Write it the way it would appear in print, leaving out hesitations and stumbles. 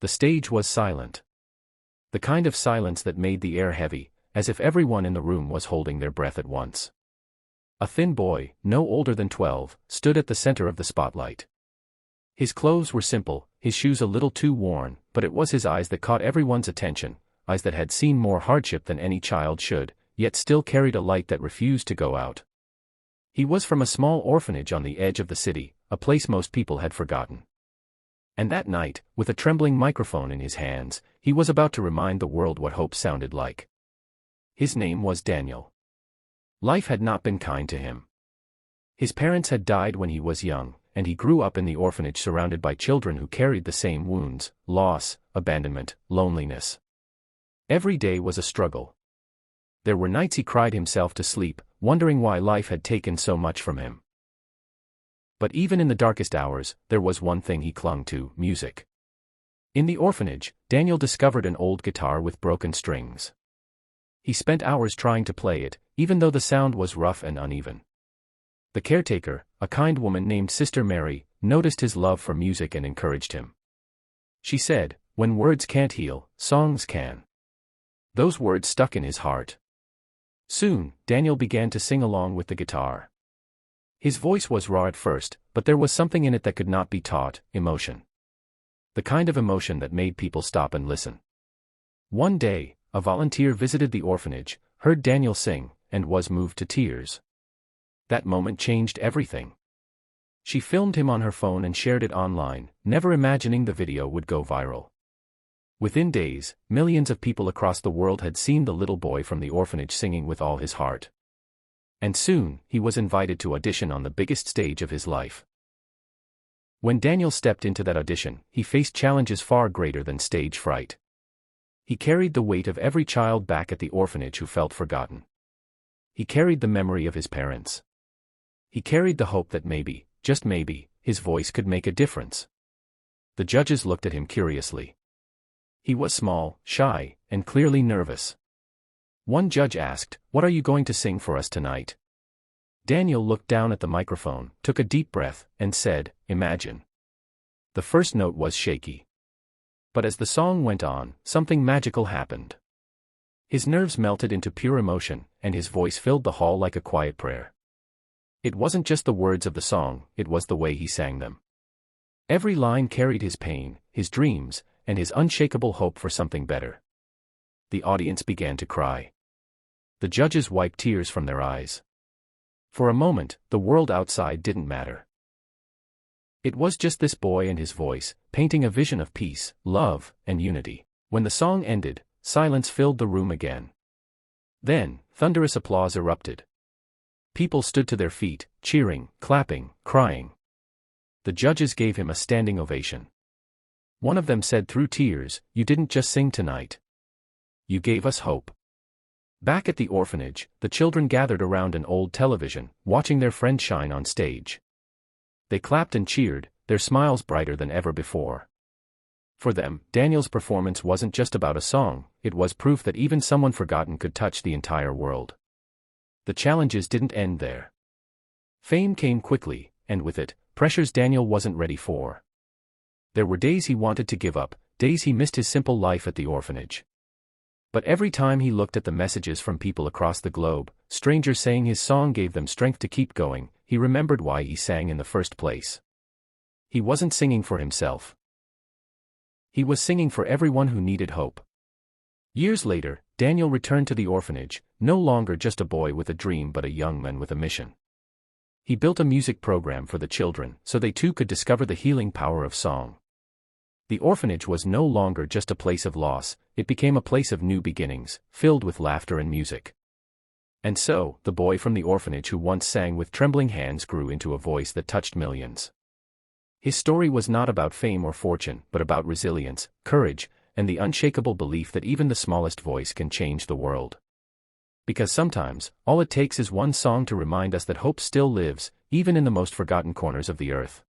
The stage was silent. The kind of silence that made the air heavy, as if everyone in the room was holding their breath at once. A thin boy, no older than 12, stood at the center of the spotlight. His clothes were simple, his shoes a little too worn, but it was his eyes that caught everyone's attention, eyes that had seen more hardship than any child should, yet still carried a light that refused to go out. He was from a small orphanage on the edge of the city, a place most people had forgotten. And that night, with a trembling microphone in his hands, he was about to remind the world what hope sounded like. His name was Daniel. Life had not been kind to him. His parents had died when he was young, and he grew up in the orphanage surrounded by children who carried the same wounds: loss, abandonment, loneliness. Every day was a struggle. There were nights he cried himself to sleep, wondering why life had taken so much from him. But even in the darkest hours, there was one thing he clung to: music. In the orphanage, Daniel discovered an old guitar with broken strings. He spent hours trying to play it, even though the sound was rough and uneven. The caretaker, a kind woman named Sister Mary, noticed his love for music and encouraged him. She said, "When words can't heal, songs can." Those words stuck in his heart. Soon, Daniel began to sing along with the guitar. His voice was raw at first, but there was something in it that could not be taught: emotion. The kind of emotion that made people stop and listen. One day, a volunteer visited the orphanage, heard Daniel sing, and was moved to tears. That moment changed everything. She filmed him on her phone and shared it online, never imagining the video would go viral. Within days, millions of people across the world had seen the little boy from the orphanage singing with all his heart. And soon, he was invited to audition on the biggest stage of his life. When Daniel stepped into that audition, he faced challenges far greater than stage fright. He carried the weight of every child back at the orphanage who felt forgotten. He carried the memory of his parents. He carried the hope that maybe, just maybe, his voice could make a difference. The judges looked at him curiously. He was small, shy, and clearly nervous. One judge asked, "What are you going to sing for us tonight?" Daniel looked down at the microphone, took a deep breath, and said, "Imagine." The first note was shaky. But as the song went on, something magical happened. His nerves melted into pure emotion, and his voice filled the hall like a quiet prayer. It wasn't just the words of the song, it was the way he sang them. Every line carried his pain, his dreams, and his unshakable hope for something better. The audience began to cry. The judges wiped tears from their eyes. For a moment, the world outside didn't matter. It was just this boy and his voice, painting a vision of peace, love, and unity. When the song ended, silence filled the room again. Then, thunderous applause erupted. People stood to their feet, cheering, clapping, crying. The judges gave him a standing ovation. One of them said through tears, "You didn't just sing tonight. You gave us hope." Back at the orphanage, the children gathered around an old television, watching their friend shine on stage. They clapped and cheered, their smiles brighter than ever before. For them, Daniel's performance wasn't just about a song, it was proof that even someone forgotten could touch the entire world. The challenges didn't end there. Fame came quickly, and with it, pressures Daniel wasn't ready for. There were days he wanted to give up, days he missed his simple life at the orphanage. But every time he looked at the messages from people across the globe, strangers saying his song gave them strength to keep going, he remembered why he sang in the first place. He wasn't singing for himself. He was singing for everyone who needed hope. Years later, Daniel returned to the orphanage, no longer just a boy with a dream but a young man with a mission. He built a music program for the children, so they too could discover the healing power of song. The orphanage was no longer just a place of loss, it became a place of new beginnings, filled with laughter and music. And so, the boy from the orphanage who once sang with trembling hands grew into a voice that touched millions. His story was not about fame or fortune, but about resilience, courage, and the unshakable belief that even the smallest voice can change the world. Because sometimes, all it takes is one song to remind us that hope still lives, even in the most forgotten corners of the earth.